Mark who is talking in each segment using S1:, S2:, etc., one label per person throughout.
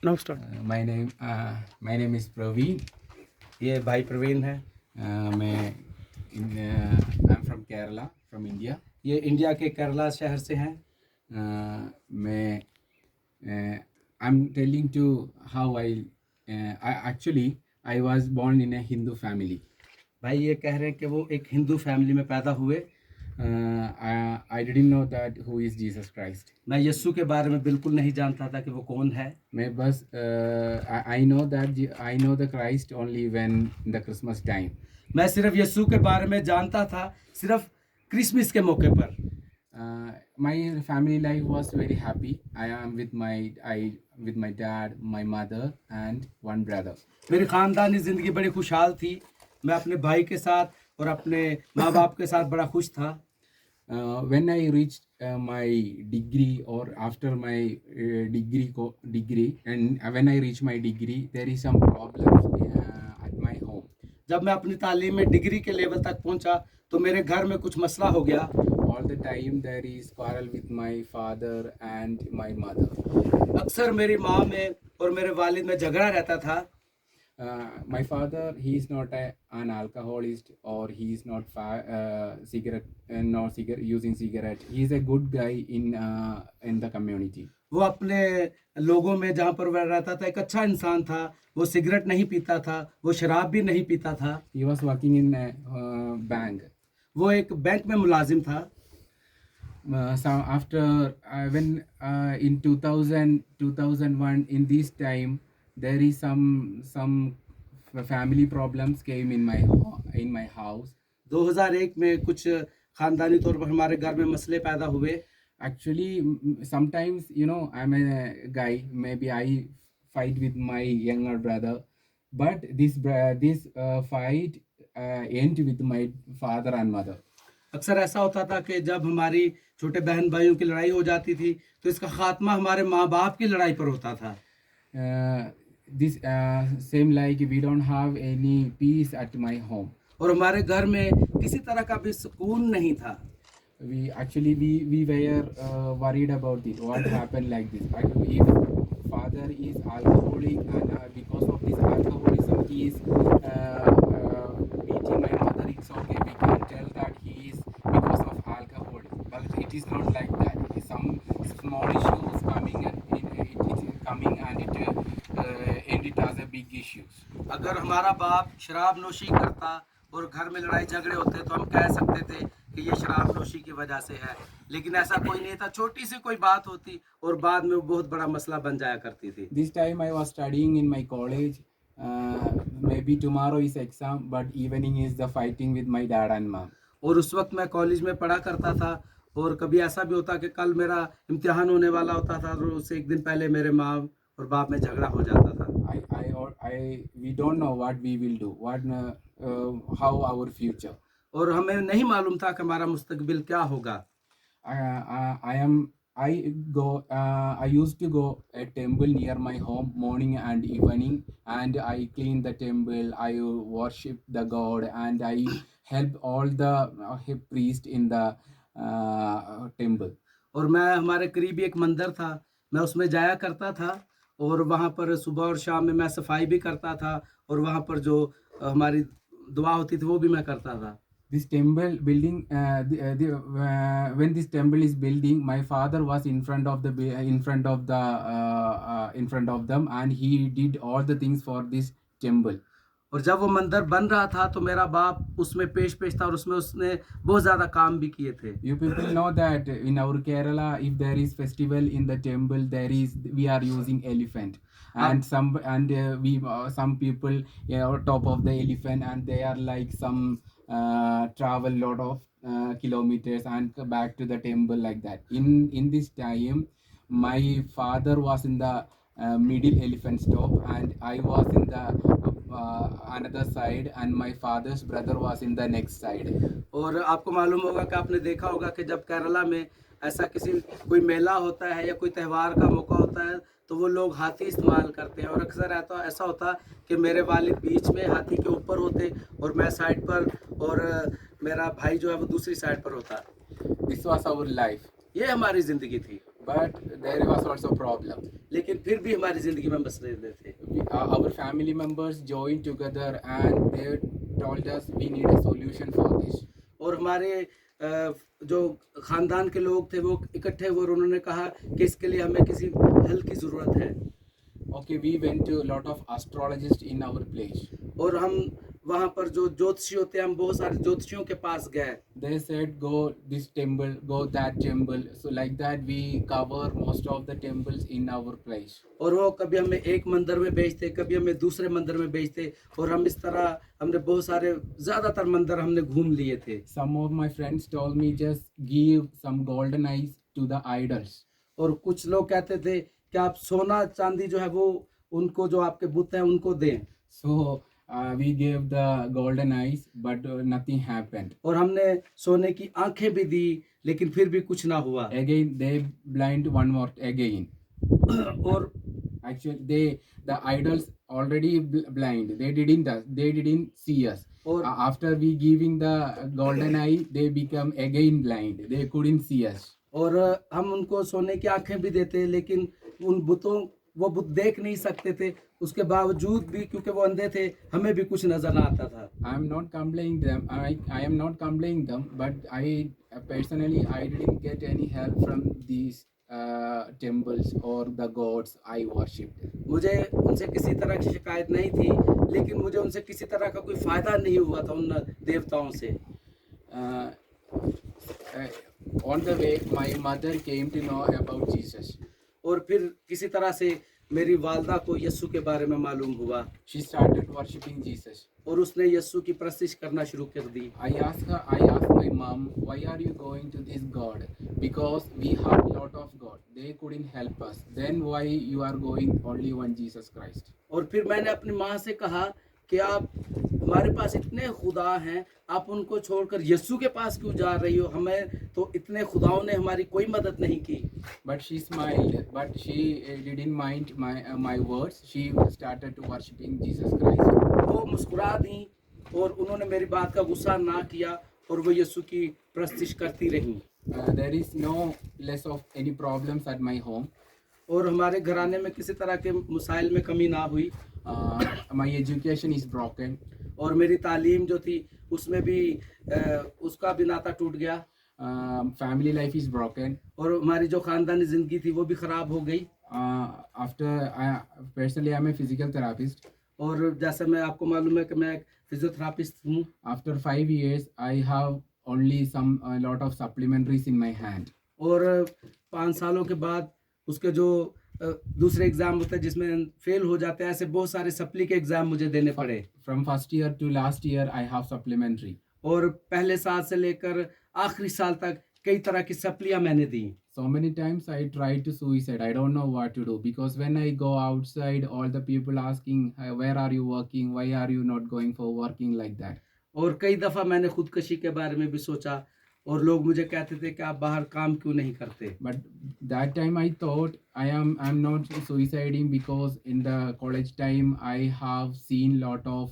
S1: Now start.
S2: My name is Praveen.
S1: ये भाई प्रवीण है।
S2: मैं I'm from Kerala, from India.
S1: ये इंडिया के केरला शहर से हैं।
S2: मैं I'm telling to how I actually I was born in a Hindu family.
S1: भाई ये कह रहे हैं कि वो एक हिंदू फैमिली में पैदा हुए।
S2: I didn't know that who is Jesus Christ.
S1: मैं यीशु के बारे में बिल्कुल नहीं जानता था कि वो कौन है।
S2: मैं बस I know that I know the Christ only when the Christmas time.
S1: मैं सिर्फ यीशु के बारे में जानता था सिर्फ क्रिसमस के मौके पर।
S2: My family life was very happy. I am with my dad, my mother, and one brother.
S1: मेरी ख़ानदानी ज़िंदगी बड़ी खुशहाल थी। मैं अपने भाई के साथ और अपने माँ बाप के साथ बड़ा खुश था।
S2: When I reached my degree or after my degree and when I reached my degree, there is some problems at my home.
S1: जब मैं अपनी तालीम में डिग्री के लेवल तक पहुंचा तो मेरे घर में कुछ मसला हो गया।
S2: All the time there is quarrel with my father and my mother.
S1: अक्सर मेरी माँ में और मेरे वालिद में झगड़ा रहता था।
S2: My father, he is not an alcoholist or he is not using cigarette. He is a good guy in the community.
S1: वो अपने लोगों में जहाँ पर वह रहता था एक अच्छा इंसान था। वो सिगरेट नहीं पीता था, वो शराब भी नहीं पीता था।
S2: He was working in a bank.
S1: वो एक बैंक में मुलाजिम था।
S2: So after when in 2001 in this time there is some family problems came in my house.
S1: 2001 में कुछ खानदानी तौर पर हमारे घर में मसले पैदा हुए।
S2: Actually, sometimes I'm a guy. Maybe I fight with my younger brother, but this fight end with my father and mother.
S1: अक्सर ऐसा होता था कि जब हमारी छोटे बहन भाइयों की लड़ाई हो जाती थी तो इसका खात्मा हमारे माँ बाप की लड़ाई पर होता था।
S2: This same like we don't have any peace at my home.
S1: और हमारे घर में किसी तरह का भी सुकून नहीं था।
S2: We were worried about it. What happened like this? If father is alcoholic and because of this alcoholism he is beating my mother, it's okay. We can tell that he is because of alcohol, but it is not like that. Some small issues coming and end it as a big issues.
S1: अगर हमारा बाप शराब नोशी करता और घर में लड़ाई झगड़े होते तो हम कह सकते थे कि ये शराब नोशी की वजह से है, लेकिन ऐसा कोई नहीं था। छोटी सी कोई बात होती और बाद में वो बहुत बड़ा मसला बन जाया करती थी।
S2: This time I was studying in my college. Maybe tomorrow is exam, but evening is the fighting with my dad and mom.
S1: और उस वक्त मैं कॉलेज में पढ़ा करता था और कभी ऐसा भी होता कि कल मेरा इम्तिहान होने वाला होता था तो उससे एक दिन पहले मेरे माँ और बाप में झगड़ा हो जाता था।
S2: We don't know what we will do, how our future.
S1: और हमें नहीं मालूम था कि हमारा मुस्तकबिल क्या होगा।
S2: I used to go a temple near my home morning and evening, and I clean the temple. I worship the God, and I help all the priest in the temple.
S1: और मैं हमारे करीब एक मंदिर था, मैं उसमें जाया करता था और वहाँ पर सुबह और शाम में मैं सफाई भी करता था और वहाँ पर जो हमारी दुआ होती थी वो भी मैं करता था।
S2: This temple building, when this temple is building, my father was in front of them, and he did all the things for this temple.
S1: और जब वो मंदिर बन रहा था तो मेरा बाप उसमें पेश था और उसमें उसने बहुत ज़्यादा काम भी किए थे।
S2: You people know that in our Kerala, if there is festival in the temple, we are using elephant, and some people top of the elephant, and they are like some travel lot of kilometers and back to the temple like that. In this time, my father was in the middle elephant stop, and I was in the another side, and my father's brother was in the next side.
S1: और आपको मालूम होगा कि आपने देखा होगा कि जब केरला में ऐसा कोई मेला होता है या कोई त्यौहार का मौका होता है तो वो लोग हाथी इस्तेमाल करते हैं और अक्सर ऐसा होता कि मेरे वालिद बीच में हाथी के ऊपर होते और मैं साइड पर और मेरा भाई जो है वो दूसरी साइड पर होता।
S2: This was our life.
S1: ये हमारी ज़िंदगी थी।
S2: but there was also problem.
S1: लेकिन फिर भी हमारी ज़िंदगी में मसले थे।
S2: Our family members joined together and they told us we need a solution for this.
S1: और हमारे जो ख़ानदान के लोग थे वो इकट्ठे हुए और उन्होंने कहा कि इसके लिए हमें किसी हल की ज़रूरत है।
S2: Okay, we went to a lot of astrologists in our place.
S1: और हम वहाँ पर जो ज्योतिषी होते हैं, हम बहुत सारे ज्योतिषियों के पास गए।
S2: They said go this temple, go that temple. So like that we cover most of the temples in our place.
S1: और वो कभी हमें एक मंदिर में भेजते, कभी हमें दूसरे मंदिर में भेजते और हम इस तरह हमने बहुत सारे ज़्यादातर मंदिर हमने घूम लिए थे।
S2: Some of my friends told me just give some golden eyes to the idols.
S1: और कुछ लोग कहते थे कि आप सोना चांदी जो है वो उनको, जो आपके बुत हैं उनको दें।
S2: So we gave the golden eyes, but nothing happened.
S1: और हमने सोने की आंखें भी दी लेकिन फिर भी कुछ ना हुआ।
S2: Again they blind one more again.
S1: और
S2: Actually the idols already blind. They didn't see us.
S1: और
S2: After we giving the golden eye, they become again blind. They couldn't see us.
S1: और हम उनको सोने की आंखें भी देते लेकिन उन बुतों, वो बुत देख नहीं सकते थे, उसके बावजूद भी क्योंकि वो अंधे थे हमें भी कुछ नजर ना आता था।
S2: I am not complaining them. I am not complaining them, but I personally I didn't get any help from these temples or the gods I worshipped.
S1: मुझे उनसे किसी तरह की शिकायत नहीं थी लेकिन मुझे उनसे किसी तरह का कोई फायदा नहीं हुआ था उन देवताओं से।
S2: On the way, my mother came to know about Jesus.
S1: और फिर किसी तरह से मेरी वालदा को यस्सु के बारे में मालूम हुआ
S2: She started worshipping Jesus.
S1: और उसने यस्सु की प्रस्तिश करना शुरू कर दी।
S2: I asked my mom, why are you going to this God? Because we have lot of God. They couldn't help us. Then why you are going only one Jesus Christ?
S1: और फिर मैंने अपनी माँ से कहा कि आप, हमारे पास इतने खुदा हैं, आप उनको छोड़कर यस्सु के पास क्यों जा रही हो? हमें तो इतने खुदाओं ने हमारी कोई मदद नहीं की।
S2: But she smiled, but she didn't mind my words. She started to worshiping Jesus Christ.
S1: वो मुस्कुरा दी और उन्होंने मेरी बात का गुस्सा ना किया और वो यस्सु की प्रस्तिश करती रही।
S2: There is no less of any problems at my home.
S1: और हमारे घराने में किसी तरह के मसाइल में कमी ना हुई।
S2: My education is broken.
S1: और मेरी तालीम जो थी उसमें भी उसका भी नाता टूट गया।
S2: Family life is broken.
S1: और हमारी जो खानदानी जिंदगी थी वो भी खराब हो गई।
S2: Personally, I'm a physical therapist.
S1: और जैसे मैं, आपको मालूम है कि मैं एक फिजियोथेरापिस्ट हूँ।
S2: After 5 years, I have only a lot of supplementaries in my hand.
S1: और 5 सालों के बाद उसके जो दूसरे एग्जाम होते हैं जिसमें फेल हो जाते हैं, ऐसे बहुत सारे सप्ली के एग्जाम मुझे देने पड़े।
S2: From first year to last year, I have supplementary.
S1: और पहले साल से लेकर आखिरी साल तक कई तरह की सप्लियां मैंने दी।
S2: So many times I tried to suicide. I don't know what to do because when I go outside, all the people asking, where are you working? Why are you not going for working like that?
S1: और कई दफ़ा मैंने खुदकशी के बारे में भी सोचा और लोग मुझे कहते थे कि आप बाहर काम क्यों नहीं करते।
S2: But that time I thought I'm not suiciding because in the college time I have seen lot of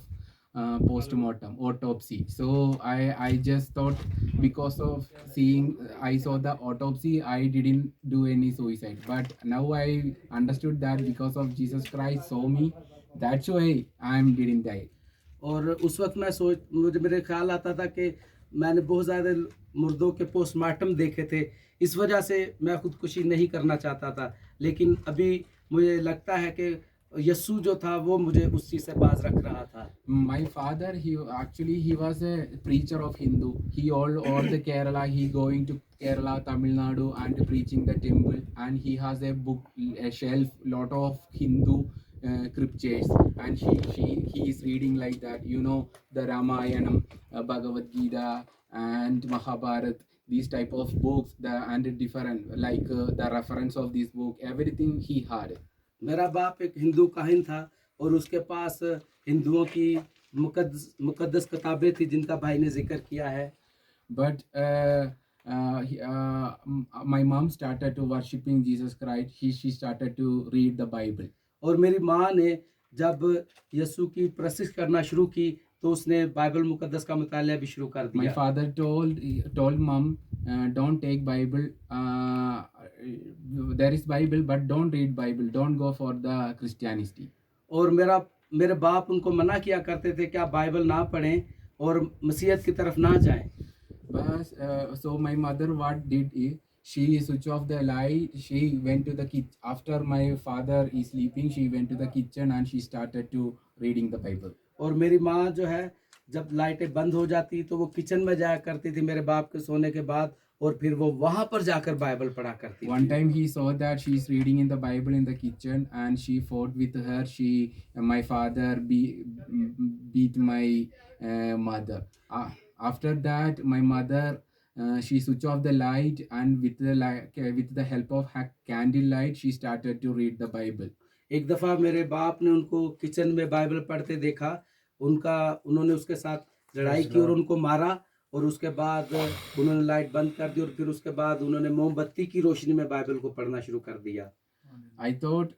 S2: postmortem autopsy. So I just thought because of seeing I saw the autopsy I didn't do any suicide. But now I understood that because of Jesus Christ saw me, that's why I didn't die.
S1: और उस वक्त मैं मुझे मेरे ख्याल आता था कि मैंने बहुत ज़्यादा मुर्दों के पोस्टमार्टम देखे थे, इस वजह से मैं खुदकुशी नहीं करना चाहता था। लेकिन अभी मुझे लगता है कि यस्सु जो था वो मुझे उस चीज़ से बाज रख रहा था।
S2: My father, he was a preacher of Hindu. He all the Kerala, he going to Kerala, Tamil Nadu and preaching the temple, and he has a book, a shelf, lot of Hindu scriptures, and he is reading like that, you know, the Ramayanam, Bhagavad Gita and Mahabharat, these type of books, and different like the reference of this book, everything he had.
S1: मेरा बाप एक हिंदू काहिन था और उसके पास हिंदुओं की मुकद्दस किताबें थी जिनका भाई ने जिक्र किया है।
S2: But my mom started to worshiping Jesus Christ. She started to read the Bible.
S1: और मेरी माँ ने जब यस्सु की प्रसिद्ध करना शुरू की तो उसने बाइबल मुकद्दस का मुताला भी शुरू कर
S2: My
S1: दिया।
S2: father told mom, don't take Bible. There is Bible, but don't read Bible. Don't go for the Christianity.
S1: और मेरे बाप उनको मना किया करते थे कि आप बाइबल ना पढ़ें और मसीहत की तरफ ना जाएं।
S2: But so my mother what did is she switch off the light. She went to the kitchen after my father is sleeping. She went to the kitchen and she started to reading the Bible.
S1: और मेरी माँ जो है जब लाइटें बंद हो जाती तो वो किचन में जाया करती थी मेरे बाप के सोने के बाद, और फिर वो वहां पर जाकर बाइबल पढ़ा करती
S2: One
S1: थी।
S2: time he saw that she is reading in the Bible in the kitchen and she fought with her. My father beat my mother. After that, my mother she switched off the light and with the help of her candle light, she started to read the Bible.
S1: एक दफा मेरे बाप ने उनको kitchen में Bible पढ़ते देखा, उन्होंने उसके साथ लड़ाई की और उनको मारा, और उसके बाद उन्होंने लाइट बंद कर दी और फिर उसके बाद उन्होंने मोमबत्ती की रोशनी में बाइबल को पढ़ना शुरू कर दिया।
S2: I thought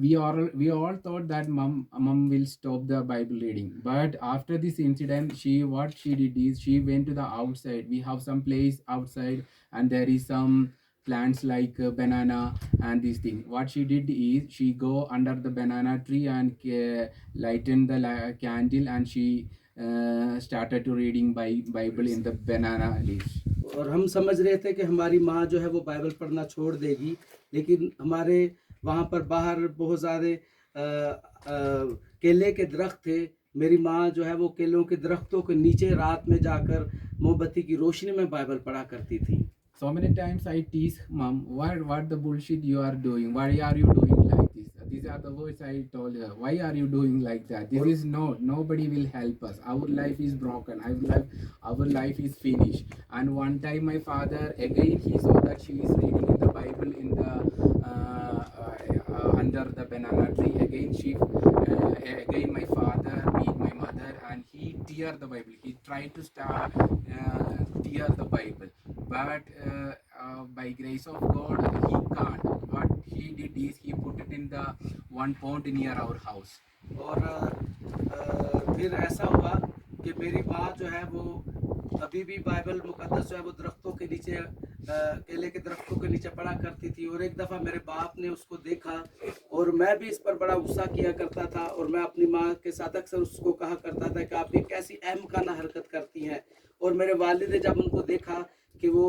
S2: we all thought that mom will stop the Bible reading, but after this incident, what she did is she went to the outside. We have some place outside, and there is some plants like banana and this thing. What she did is she go under the banana tree and lighten the candle, and she started to reading Bible in the banana leaves.
S1: और हम समझ रहे थे कि हमारी माँ जो है वो बाइबल पढ़ना छोड़ देगी, लेकिन हमारे वहाँ पर बाहर बहुत सारे केले के दरख्त थे। मेरी माँ जो है वो केलों के दरख्तों के नीचे रात में जाकर मोमबत्ती की रोशनी में बाइबल पढ़ा करती थी।
S2: So many times I tease mom, what the bullshit you are doing? Why are you doing like this? These are the words I told her. Why are you doing like that? This is nobody will help us. Our life is broken. Our life is finished. And one time my father again he saw that she is reading in the Bible in the under the banana tree. Again my father beat my mother and he tear the Bible. He tried to start tear the Bible. But by grace of God, he can't. What he did is he put it in the one pond near our house.
S1: और फिर ऐसा हुआ कि मेरी माँ जो है वो अभी भी बाइबल मुकद्दस जो है वो दरख्तों के नीचे, केले के दरख्तों के नीचे पढ़ा करती थी। और एक दफ़ा मेरे बाप ने उसको देखा और मैं भी इस पर बड़ा गुस्सा किया करता था, और मैं अपनी माँ के साथ अक्सर उसको कहा करता था कि आप ये कैसी अहमकाना हरकत करती हैं। और मेरे वालिद ने जब उनको देखा कि वो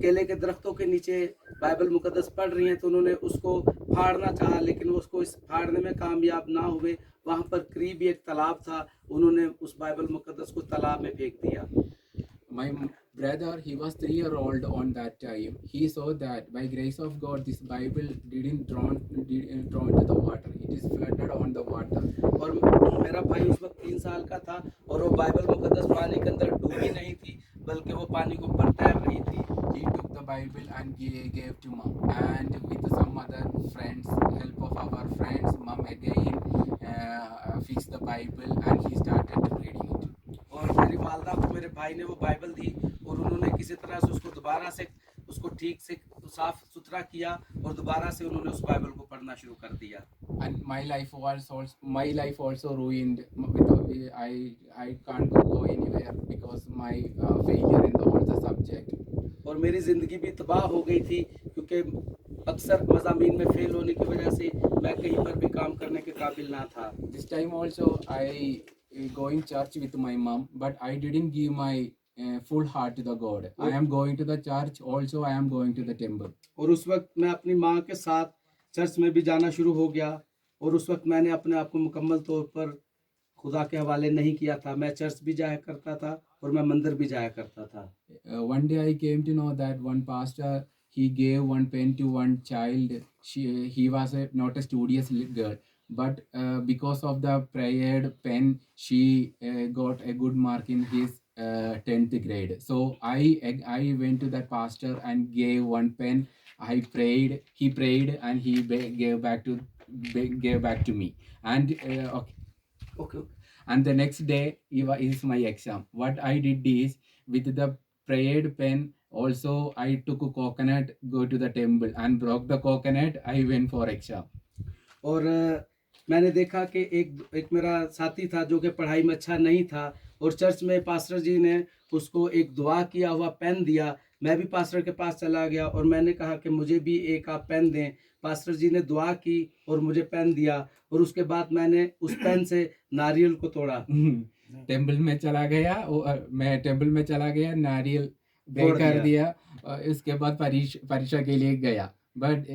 S1: केले के दरख्तों के नीचे बाइबल मुकद्दस पढ़ रही हैं, तो उन्होंने उसको फाड़ना चाहा, लेकिन वो उसको इस फाड़ने में कामयाब ना हुए। वहाँ पर करीब एक तालाब था, उन्होंने उस बाइबल मुकद्दस को तालाब में फेंक दिया।
S2: My brother, he was 3 years old on that time. He saw that by grace of God, this Bible didn't drawn to the water. It is flooded on the water.
S1: और मेरा भाई उस वक्त 3 साल का था और वो बाइबल मुकद्दस पानी के अंदर डूबी नहीं थी, बल्कि वो पानी के ऊपर तैर रही थी।
S2: He took the Bible and gave to mom, and with some other friends, help of our friends, mom again fixed the Bible and he started reading it.
S1: और मेरी वालदा को मेरे भाई ने वो बाइबल दी और उन्होंने किसी तरह से उसको दोबारा से उसको ठीक से साफ सुथरा किया और दोबारा से उन्होंने उस बाइबल को पढ़ना शुरू कर दिया।
S2: And my life also ruined. I can't go anywhere because my failure in all the subject.
S1: और मेरी ज़िंदगी भी तबाह हो गई थी, क्योंकि अक्सर मज़ामीन में फेल होने की वजह से मैं कहीं पर भी काम करने के काबिल ना था।
S2: This time also I going church with my mom, but I didn't give my full heart to the God. I am going to the church. Also, I am going to the temple.
S1: और उस वक्त मैं अपनी माँ के साथ church में भी जाना शुरू हो गया, और उस वक्त मैंने अपने आप को मुकम्मल तौर पर खुदा के हवाले नहीं किया था। मैं चर्च भी जाया करता था और मैं मंदिर भी जाया करता था।
S2: One day I came to know that one pastor he gave one pen to one child. He was not a studious girl, but because of the prayer pen, she got a good mark in his 10th grade. So I went to that pastor and gave one pen. I prayed. He prayed and he gave back to me. And
S1: Okay.
S2: And the next day is my exam. What I did is with the prayed pen. Also, I took a coconut, go to the temple and broke the coconut. I went for exam.
S1: और मैंने देखा कि एक मेरा साथी था जो कि पढ़ाई में अच्छा नहीं था, और चर्च में पास्टर जी ने उसको एक दुआ किया हुआ पेन दिया। मैं भी पास्टर के पास चला गया और मैंने कहा कि मुझे भी एक आप पेन दें। पास्टर जी ने दुआ की और मुझे पेन दिया, और उसके बाद मैंने उस पेन से नारियल को तोड़ा,
S2: टेम्पल में चला गया मैं टेम्पल में चला गया, नारियल दे
S1: तोड़
S2: कर
S1: दिया।
S2: दिया। इसके बाद परीक्षा के लिए गया, but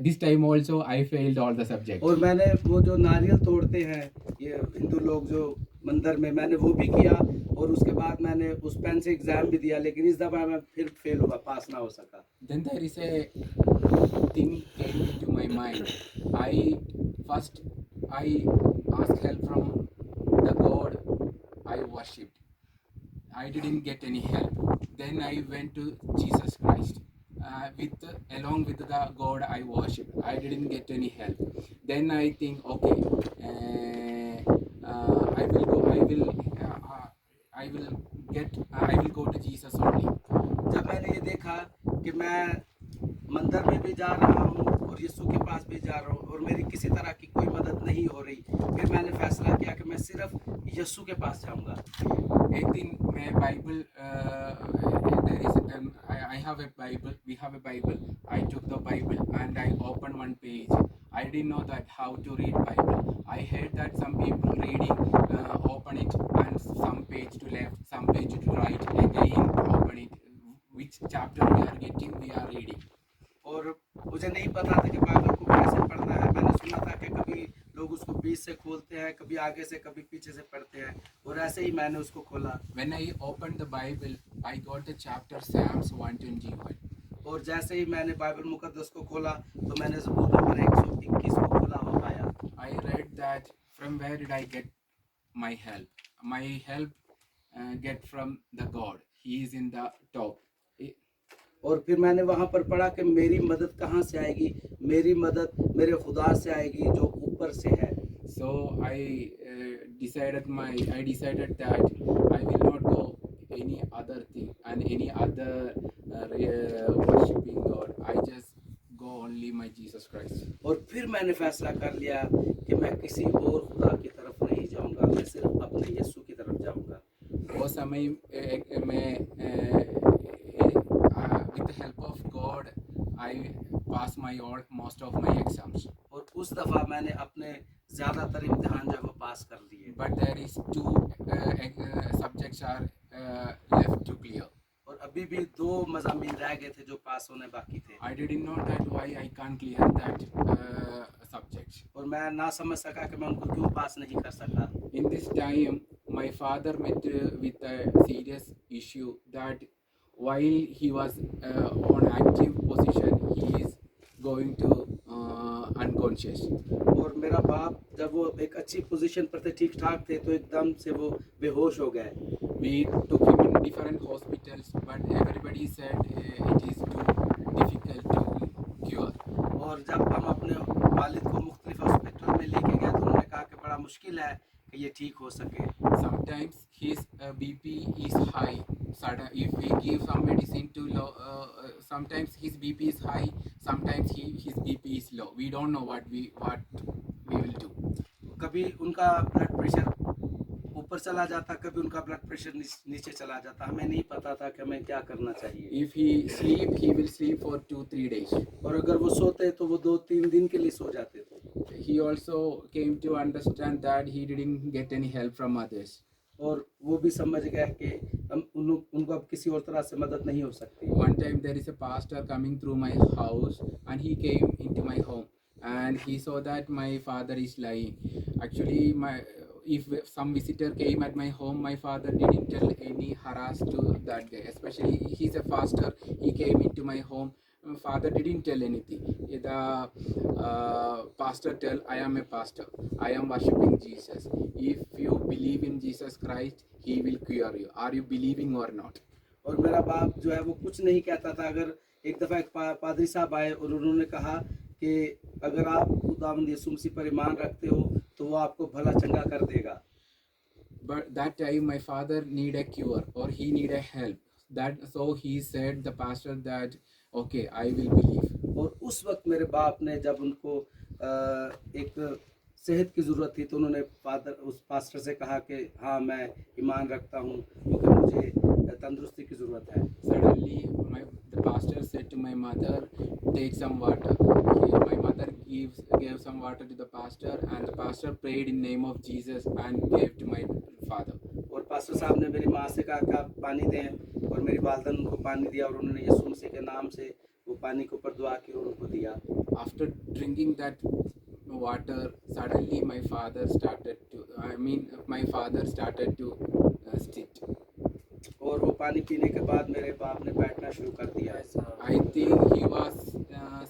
S2: this time also I failed all the subject.
S1: और मैंने वो जो नारियल तोड़ते हैं ये हिंदू लोग जो मंदिर में, मैंने वो भी किया, और उसके बाद मैंने उस पेन से एग्ज़ाम भी दिया, लेकिन इस दफ़ा मैं फिर फेल हुआ, पास ना हो सका।
S2: Then there is a thing came into my mind. I asked help from the God I worshipped. I didn't get any help. Then I went to Jesus Christ. Along with the God I worship, I didn't get any help. Then I think, okay, I will go. I will go to Jesus only.
S1: जब मैंने ये देखा कि मैं मंदिर में भी जा रहा हूँ और यीशु के पास भी जा रहा हूँ और मेरी किसी तरह की कोई मदद नहीं हो रही, फिर मैंने फैसला किया कि मैं सिर्फ यीशु के पास जाऊँगा।
S2: एक दिन मैं Bible I have a Bible. We have a Bible. I took the Bible and I opened one page. I didn't know that how to read Bible. I heard that some people reading, open it and some page to left, some page to right, again open it. Which chapter we are getting, we are reading.
S1: और मुझे नहीं पता था कि Bible को कैसे पढ़ना है। मैंने सुना था कि कभी लोग उसको बीच से खोलते हैं, कभी आगे से, कभी पीछे से पढ़ते हैं, और ऐसे ही मैंने उसको खोला।
S2: When I opened the Bible, I got the chapter Psalms 121.
S1: और जैसे ही मैंने बाइबल मुकद्दस को खोला तो मैंने ज़बूर नंबर 121 को खुला हुआ पाया।
S2: I read that from where did I get my help? My help get from the God. He is in the top.
S1: और फिर मैंने वहाँ पर पढ़ा कि मेरी मदद कहाँ से आएगी, मेरी मदद मेरे खुदा से आएगी जो ऊपर से है।
S2: So I decided that I will not go any other thing and any other worshiping God. I just go only my Jesus Christ.
S1: और फिर मैंने फैसला कर लिया कि मैं किसी और खुदा की तरफ नहीं जाऊँगा, मैं सिर्फ अपने यीशु की तरफ जाऊँगा।
S2: वो समय मैं with the help of God I passed most of my exams.
S1: और उस दफ़ा मैंने अपने ज़्यादातर इम्तिहान जो है वो पास कर लिए।
S2: But there is two subjects are left to clear.
S1: और अभी भी 2 मज़ामीन रह गए थे जो पास होने बाकी थे।
S2: I didn't know that why I can't clear that subject.
S1: और मैं ना समझ सका कि मैं उनको क्यों पास नहीं कर सका।
S2: In this time, my father met with a serious issue that while he was on active position, he is going to unconscious.
S1: और मेरा बाप जब वो एक अच्छी पोजीशन पर थे, ठीक ठाक थे, तो एकदम से वो बेहोश हो गए।
S2: We took him in different hospitals, but everybody said it is too difficult to cure.
S1: और जब हम अपने वालिद को मुख्तलिफ हॉस्पिटल में लेके गए तो उन्होंने कहा कि बड़ा मुश्किल है कि ये ठीक हो सके।
S2: Sometimes his BP is high. If we give some medicine to low, sometimes his BP is high. Sometimes his BP is low. We don't know what we will do.
S1: कभी उनका ब्लड प्रेशर ऊपर चला जाता, कभी उनका blood pressure नीचे चला जाता, हमें नहीं पता था कि हमें क्या करना चाहिए।
S2: If he sleep, he will sleep for 2-3 days.
S1: और अगर वो सोते तो वो 2-3 दिन के लिए सो जाते थे।
S2: He also came to understand that he didn't get any help from others.
S1: और वो भी समझ गया कि उनको अब किसी और तरह से मदद नहीं हो सकती।
S2: One time there is a pastor coming through my house and he came into my home and he saw that my father is lying. Actually, if some visitor came at my home, my father didn't tell any harass to that guy. Especially he's a pastor. He came into my home. Father didn't tell anything. The pastor tell, I am a pastor. I am worshipping Jesus. If you believe in Jesus Christ, he will cure you. Are you believing or not?
S1: और मेरा बाप जो है वो कुछ नहीं कहता था। अगर एक दफ़ा एक पादरी साहब आए और उन्होंने कहा कि अगर आप खुदावंद यीशु मसीह पर ईमान रखते हो तो वो आपको भला चंगा कर देगा।
S2: But that time my father need a cure or he need a help. So he said the pastor that okay, I will believe.
S1: और उस वक्त मेरे बाप ने जब उनको एक सेहत की ज़रूरत थी, तो उन्होंने फादर उस पास्टर से कहा कि हाँ मैं ईमान रखता हूँ क्योंकि मुझे तंदुरुस्ती की ज़रूरत है।
S2: Suddenly, the pastor said to my mother, "Take some water." My mother gave some water to the pastor, and the pastor prayed in name of Jesus and gave to my father.
S1: और pastor साहब ने मेरी माँ से कहा कि आप पानी दें, और मेरी वालदन उनको पानी दिया, और उन्होंने यीशु मसीह के नाम से वो पानी के ऊपर दुआ की और उनको दिया।
S2: After drinking that water, suddenly my father started to stitch.
S1: और वो पानी पीने के बाद मेरे बाप ने बैठना शुरू कर दिया।
S2: I think he was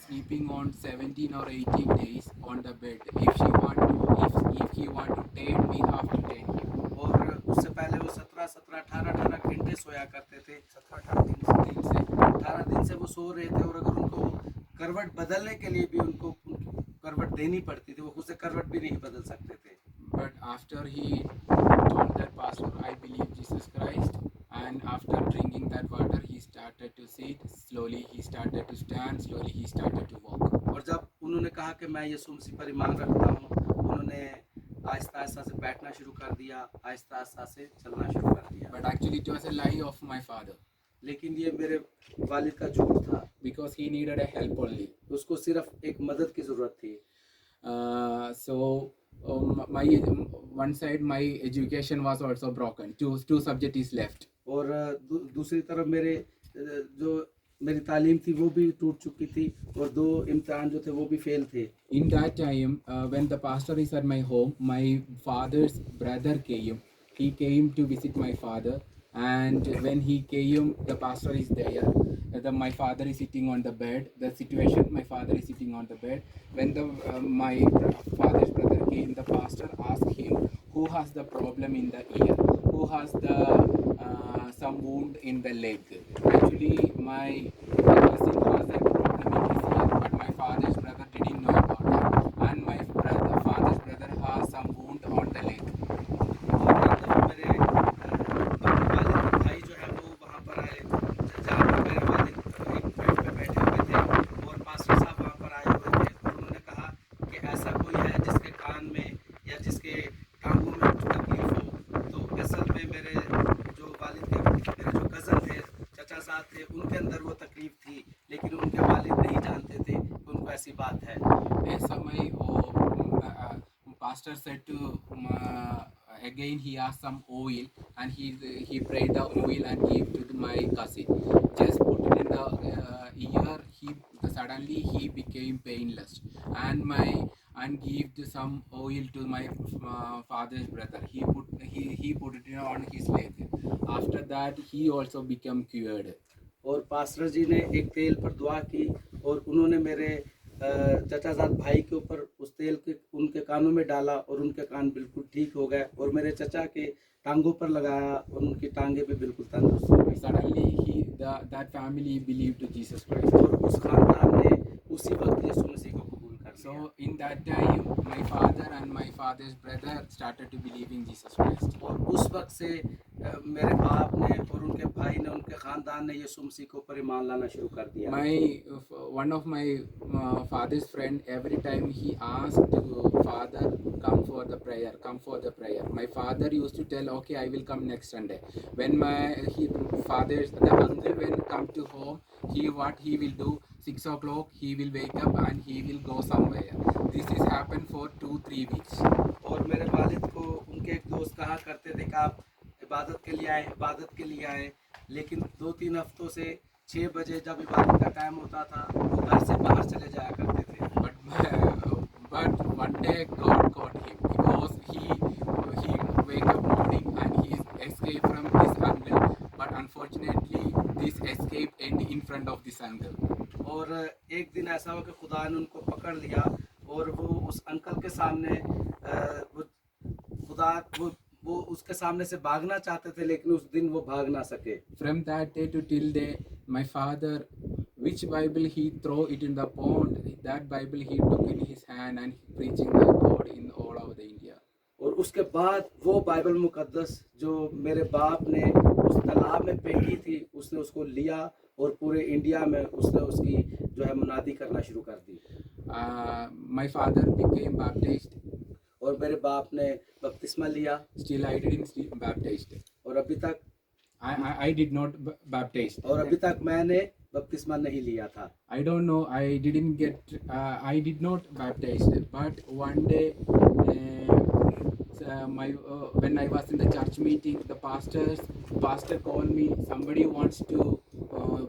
S2: sleeping on 17 or 18 days on the bed. If he want to take, we have to take him.
S1: और उससे पहले वो 18 घंटे सोया करते थे। 18 दिन से वो सो रहे थे, और अगर उनको करवट बदलने के लिए भी उनको करवट देनी पड़ती थी, वो खुद से करवट भी नहीं बदल सकते थे।
S2: But after he told that pastor, I believe Jesus Christ, and after drinking that water, he started to sit. Slowly he started to stand. Slowly he started to walk.
S1: और जब उन्होंने कहा कि मैं यीशु मसीह पर ईमान रखता हूँ, उन्होंने आहिस्ता आहिस्ता से बैठना शुरू कर दिया, आहिस्ता आहिस्ता से चलना शुरू कर दिया।
S2: But actually, it was a lie of my father,
S1: लेकिन ये मेरे वालिद का झूठ था,
S2: because he needed a help only.
S1: उसको सिर्फ एक मदद की ज़रूरत थी।
S2: So my one side my education was also broken. Two subject is left.
S1: और दूसरी तरफ मेरे जो मेरी तालीम थी वो भी टूट चुकी थी, और 2 इम्तिहान जो थे वो भी फेल थे।
S2: In that time, when the pastor is at my home, my father's brother came. He came to visit my father, and when he came, the pastor is there. My father is sitting on the bed. The situation, my father is sitting on the bed. When my father's brother came, the pastor asked him, "Who has the problem in the ear? Who has the some wound in the leg?" Actually, my cousin has a problem in his ear, but my father's brother didn't know about that. And my father's brother has some wound on the leg.
S1: और एक दफ़ा मेरे वालिद के भाई जो है वो वहाँ पर आए, जहाँ पर मेरे वालिद एक बेड पे बैठे हुए थे, और पास्टर साहब वहाँ पर आए हुए थे, और उन्होंने कहा कि ऐसा कोई है जिसके कान में या जिसके टांगों में कुछ तकलीफ हो। तो असल में मेरे जो वालिद के मेरे जो कज़न थे, चचा साहब थे, उनके अंदर वो तकलीफ थी, लेकिन उनके वालिद नहीं जानते थे कि उनको ऐसी बात है।
S2: ऐसा मैं pastor said to again he asked some oil, and he prayed the oil and gave to my cousin. Just put it in the ear. Suddenly he became painless, and gave some oil to my father's brother. He put it on his leg. After that he also became cured.
S1: और pastor जी ने एक तेल पर दुआ की, और उन्होंने मेरे चचाजाद भाई के ऊपर उस तेल के उनके कानों में डाला, और उनके कान बिल्कुल ठीक हो गए, और मेरे चचा के टांगों पर लगाया, और उनकी टांगे भी बिल्कुल तंदुरुस्त हो गई।
S2: Suddenly that family believed to Jesus Christ.
S1: और उस खानदान ने उसी वक्त यीशु मसीह को कबूल कर लिया।
S2: So in that time, my father and my father's brother started to believe in Jesus Christ.
S1: और उस वक्त से मेरे बाप ने और उनके भाई ने, उनके खानदान ने यीशु मसीह के ऊपर ईमान लाना शुरू कर दिया।
S2: One of my father's friend, every time he asked father, come for the prayer. My father used to tell, okay, I will come next Sunday. When the uncle when come to home, he will do, 6 o'clock he will wake up and he will go somewhere. This is happened for 2-3 weeks.
S1: और मेरे वालिद को उनके एक दोस्त कहा करते थे कि आप इबादत के लिए आए, लेकिन 2-3 हफ्तों से 6 बजे जब इबादत का टाइम होता था, वो घर से बाहर चले जाया करते थे।
S2: But one day God caught him, because he wake up morning and he escaped from this uncle. But unfortunately, this escape ended in front of this uncle.
S1: और एक दिन ऐसा हुआ कि खुदा ने उनको पकड़ लिया, और वो उस अंकल के सामने वो उसके सामने से भागना चाहते थे, लेकिन उस दिन वो भाग ना सके।
S2: From that day to till day, my father, which Bible he throw it in the pond, that Bible he took in his hand and preaching the God in all over the India.
S1: और उसके बाद वो Bible मुकद्दस जो मेरे बाप ने उस तालाब में फेंकी थी, उसने उसको लिया और पूरे इंडिया में उसने उसकी जो है मुनादी करना शुरू कर दी।
S2: My father became baptized
S1: और मेरे बाप ने बपतिस्मा लिया
S2: Still, I didn't baptized.
S1: और अभी तक
S2: I did not baptized.
S1: और अभी तक मैंने बपतिस्मा नहीं लिया था।
S2: I don't know. I didn't get. I did not baptized. But one day, my when I was in the church meeting, the pastor called me. Somebody wants to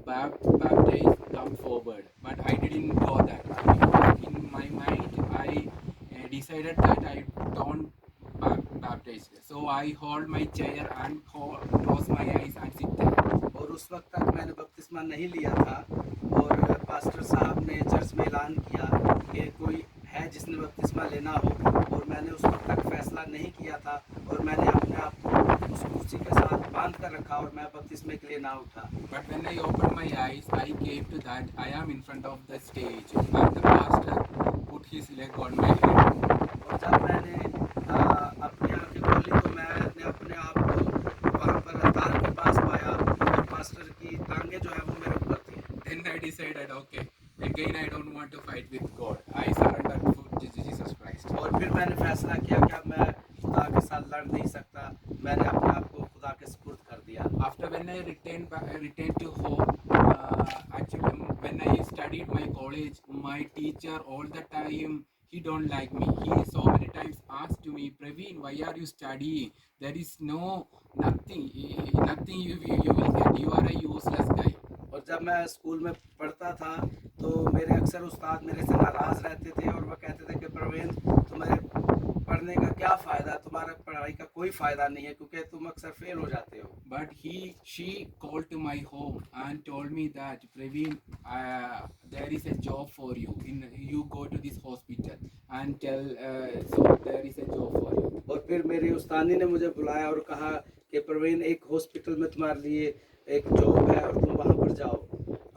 S2: baptize. Come forward. But I didn't go that because in my mind I decided that I don't baptize. So I hold my chair and close my eyes and sit there.
S1: और उस वक्त तक मैंने बपतिस्मा नहीं लिया था और पास्टर साहब ने चर्च में ऐलान किया कि कोई है जिसने बपतिस्मा लेना हो और मैंने उस वक्त तक फैसला नहीं किया था और मैंने अपने आप को उस कुर्सी के साथ बांध कर रखा और मैं बपतिस्मे के लिए ना उठा।
S2: But when I opened my eyes, I came to that I am in front of the stage and the pastor put his leg on my head.
S1: और जब मैंने अपनी आंखें खोली तो मैंने अपने आप को वहाँ पर तार के पास पाया और पास्टर की टांगे जो है वो मेरे ऊपर थी।
S2: Then I decided, okay, again I don't want to fight with God. I surrendered to Jesus Christ.
S1: और फिर मैंने फैसला किया कि अब मैं खुदा के साथ लड़ नहीं सकता, मैंने अपने आप को खुदा के सुपुर्द कर दिया।
S2: After when I returned to home, actually when I studied my college, my teacher all the time he don't like me. He so many times asked to me, Praveen, why are you studying? There is nothing you will get. You are a useless guy.
S1: और जब मैं school में पढ़ता था तो मेरे अक्सर उस्ताद मेरे से नाराज़ रहते थे और वह कहते थे कि प्रवीण तुम्हारे पढ़ने का क्या फ़ायदा, तुम्हारा पढ़ाई का कोई फ़ायदा नहीं है क्योंकि तुम अक्सर फेल हो जाते हो।
S2: But she called to my home and told me that Praveen, there is a job for you. You go to this hospital and tell. So there is a job for you.
S1: और फिर मेरी उस्तानी ने मुझे बुलाया और कहा कि प्रवीण एक हॉस्पिटल में तुम्हारे लिए एक जॉब है और तुम वहाँ पर जाओ।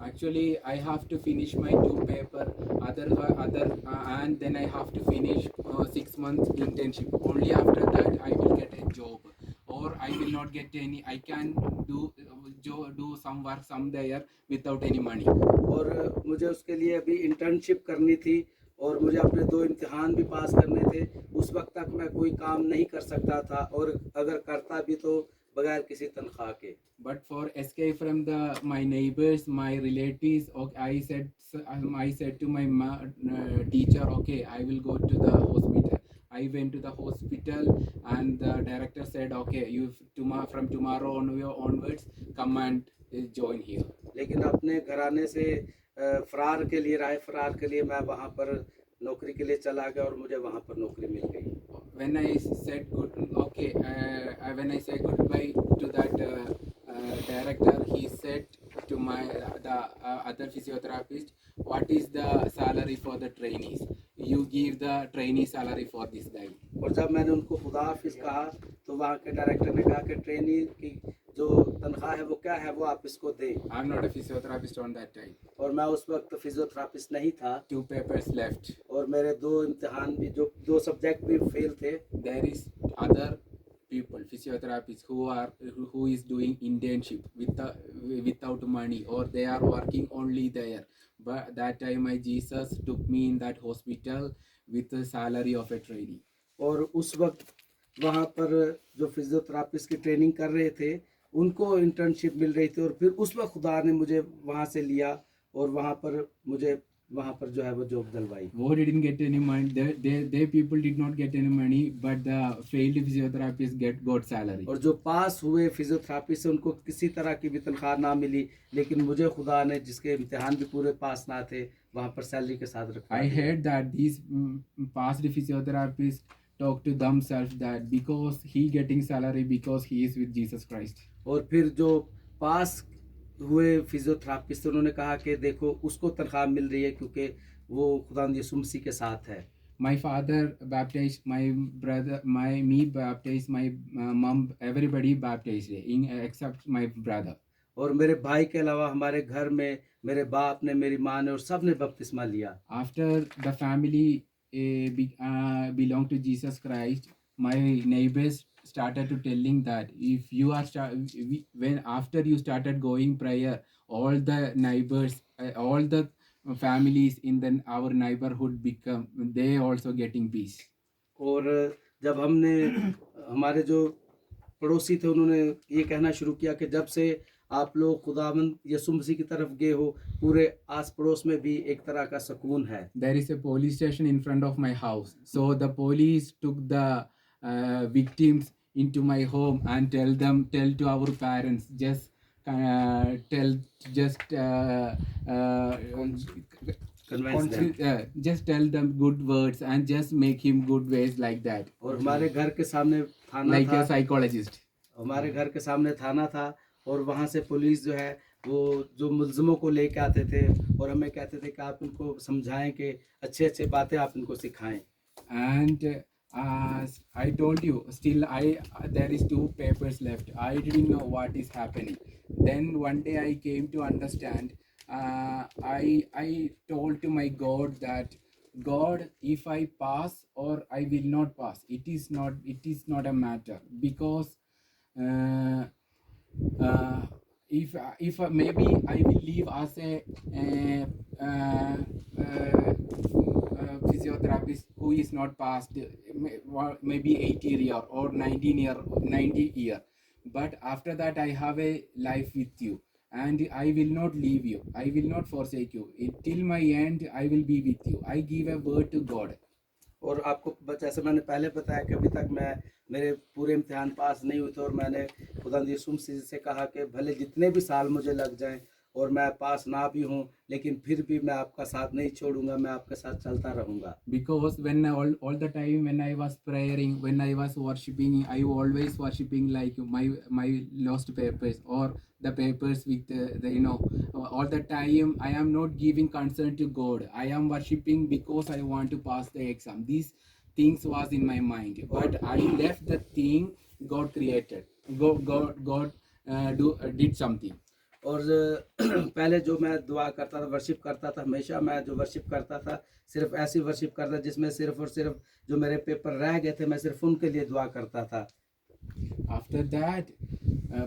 S2: Actually, I have to finish my 2 paper, and then I have to finish 6 months internship. Only after that I will get a job, or I will not get any. I can do some work somewhere without any money.
S1: और मुझे उसके लिए अभी internship करनी थी और मुझे अपने 2 इम्तिहान भी पास करने थे। उस वक्त तक मैं कोई काम नहीं कर सकता था और अगर करता भी तो बगैर किसी तनख्वाह के।
S2: But for escape from my neighbors, my relatives, okay, I said to my teacher, okay, I will go to the hospital. I went to the hospital and the director said, okay, from tomorrow onwards, come and join here.
S1: लेकिन अपने घराने से फरार के लिए राह फरार के लिए मैं वहाँ पर नौकरी के लिए चला गया और मुझे वहाँ पर नौकरी मिल गई।
S2: When I said when I said goodbye to that director, he said to the other physiotherapist, what is the salary for the trainees? You give the trainee salary for this guy.
S1: और जब मैंने उनको खुदा हाफिज कहा तो वहाँ के director ने कहा कि ट्रेनी की जो तनख्वाह है वो क्या है वो आप इसको दें।
S2: I'm not a physiotherapist on that time.
S1: और मैं उस वक्त फिजियोथेरापिस्ट नहीं था।
S2: 2 papers left.
S1: और मेरे 2 इम्तिहान भी जो 2 सब्जेक्ट भी फेल थे।
S2: There is other people, physiotherapists who is doing internship without money, or they are working only there. But that time my Jesus took me in that hospital with the salary of a trainee.
S1: और उस वक्त वहाँ पर जो physiotherapist की training कर रहे थे उनको इंटर्नशिप मिल रही थी और फिर उस वक्त खुदा ने मुझे वहाँ से लिया और वहाँ पर मुझे वहाँ पर जो है वो जॉब दिलवाई।
S2: Who didn't get any money? They people did not get any money, but the failed physiotherapists got salary.
S1: और जो पास हुए फिजियोथेरापिस्ट से उनको किसी तरह की भी तनख्वाह ना मिली, लेकिन मुझे खुदा ने जिसके इम्तिहान भी पूरे पास ना थे वहाँ पर सैलरी के साथ रखा।
S2: I heard that these past physiotherapists talk to themselves that because he getting salary because he is with Jesus Christ.
S1: और फिर जो पास हुए फिजियोथेरापिस्ट उन्होंने कहा कि देखो उसको तनख्वाह मिल रही है क्योंकि वो खुदा यीशु मसीह के साथ है।
S2: My father baptized, my brother, me baptized, my mom, everybody baptized, except my brother.
S1: और मेरे भाई के अलावा हमारे घर में मेरे बाप ने, मेरी माँ ने और सब ने बपतिस्मा लिया।
S2: After the family belong to Jesus Christ, my neighbors started to telling that if you are when after you started going prayer, all the neighbors, all the families in our neighborhood become they also getting peace.
S1: और जब हमने हमारे जो पड़ोसी थे उन्होंने ये कहना शुरू किया कि जब से आप लोग खुदावंद यीशु मसीह की तरफ गए हो, पूरे आस पड़ोस में भी एक तरह का सुकून है।
S2: There is a police station in front of my house. So the police took the victims into my home and tell to our parents,
S1: Convince them.
S2: just tell them good words and just make him good ways like that.
S1: और हमारे घर के सामने थाना
S2: Like
S1: था,
S2: a psychologist.
S1: हमारे घर के सामने थाना था और वहाँ से पुलिस जो है वो जो मुल्ज़िमों को लेके आते थे और हमें कहते थे कि आप इनको समझाएं कि अच्छे अच्छे बातें आप इनको सिखाएं।
S2: And as I told you, still there is 2 papers left. I didn't know what is happening. Then one day I came to understand. I told to my God that, God, if I pass or I will not pass, it is not a matter, because if maybe I will leave as a physiotherapist who is not passed, maybe 80 year or 90 year, but after that I have a life with you, and I will not leave you, I will not forsake you. Till my end I will be with you. I give a word to God.
S1: और आपको जैसे मैंने पहले बताया कि अभी तक मेरे पूरे इम्तिहान पास नहीं हुए थे और मैंने खुदा यीशु मसीह से कहा कि भले जितने भी साल मुझे लग जाएं और मैं पास ना भी हूँ, लेकिन फिर भी मैं आपका साथ नहीं छोड़ूंगा, मैं आपके साथ चलता रहूंगा।
S2: Because when all the time when I was praying, when I was worshiping, I always worshiping like my lost papers or the papers with all the time I am not giving concern to God. I am worshiping because I want to pass the exam. These things was in my mind, but I left the thing God created. God did something.
S1: और पहले जो मैं दुआ करता था, worship करता था, हमेशा मैं जो वर्शिप करता था सिर्फ ऐसी वर्शिप करता जिसमें सिर्फ और सिर्फ जो मेरे पेपर रह गए थे मैं सिर्फ उनके लिए दुआ करता था।
S2: After that,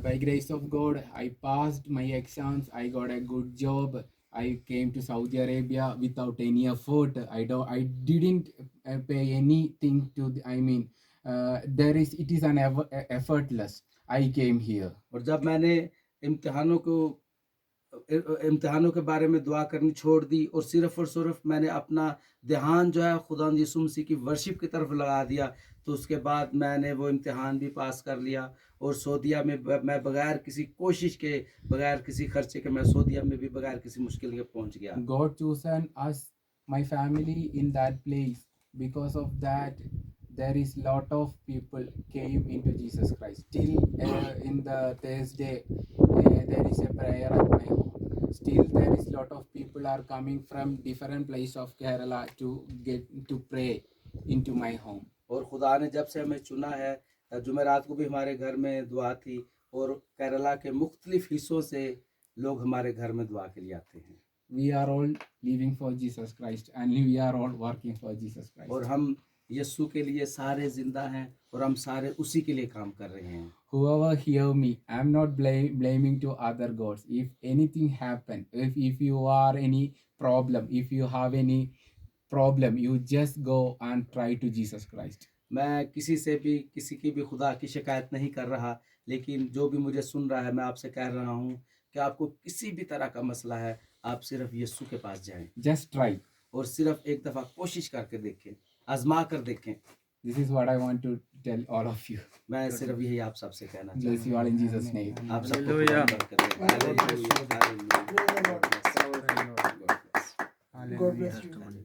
S2: by grace of God, I passed my exams. I got a good job. I came to Saudi Arabia without any effort. I didn't pay anything to. It is an effortless. I came here.
S1: और जब मैंने इम्तिहानों के बारे में दुआ करनी छोड़ दी और सिर्फ मैंने अपना ध्यान जो है खुदा यीशु मसीह की वर्शिप की तरफ लगा दिया, तो उसके बाद मैंने वो इम्तिहान भी पास कर लिया और सऊदीया में मैं बगैर किसी कोशिश के, बगैर किसी खर्चे के, मैं सऊदीया में भी बगैर किसी मुश्किल के पहुंच गया।
S2: God chosen us, my family, in that place. Because of that, there is lot of people came into Jesus Christ. Still in the Thursday, there is a prayer at my home. Still there is lot of people are coming from different place of Kerala to get to pray into my home.
S1: और खुदा ने जब से हमें चुना है, जुमेरात को भी हमारे घर में दुआ थी और केरला के मुख्तलिफ हिस्सों से लोग हमारे घर में दुआ के लिए आते हैं।
S2: We are all living for Jesus Christ and we are all working for Jesus Christ.
S1: और हम यीशु के लिए सारे जिंदा हैं और हम सारे उसी के लिए काम कर रहे हैं।
S2: Whoever hear me, I am not blaming to other gods. If anything happen, if you are any problem, if you have any problem, you just go and try to Jesus Christ.
S1: मैं किसी की भी खुदा की शिकायत नहीं कर रहा, लेकिन जो भी मुझे सुन रहा है मैं आपसे कह रहा हूँ कि आपको किसी भी तरह का मसला है, आप सिर्फ यीशु के पास जाएं।
S2: Just try.
S1: और सिर्फ एक दफा कोशिश करके देखें, आजमा कर देखें।
S2: This is what I want to tell all of you.
S1: मैं सिर्फ यही आप सबसे कहना चाहता हूँ।
S2: Bless you all in Jesus' name.
S1: आप सबको बरकत दे।
S3: God bless you.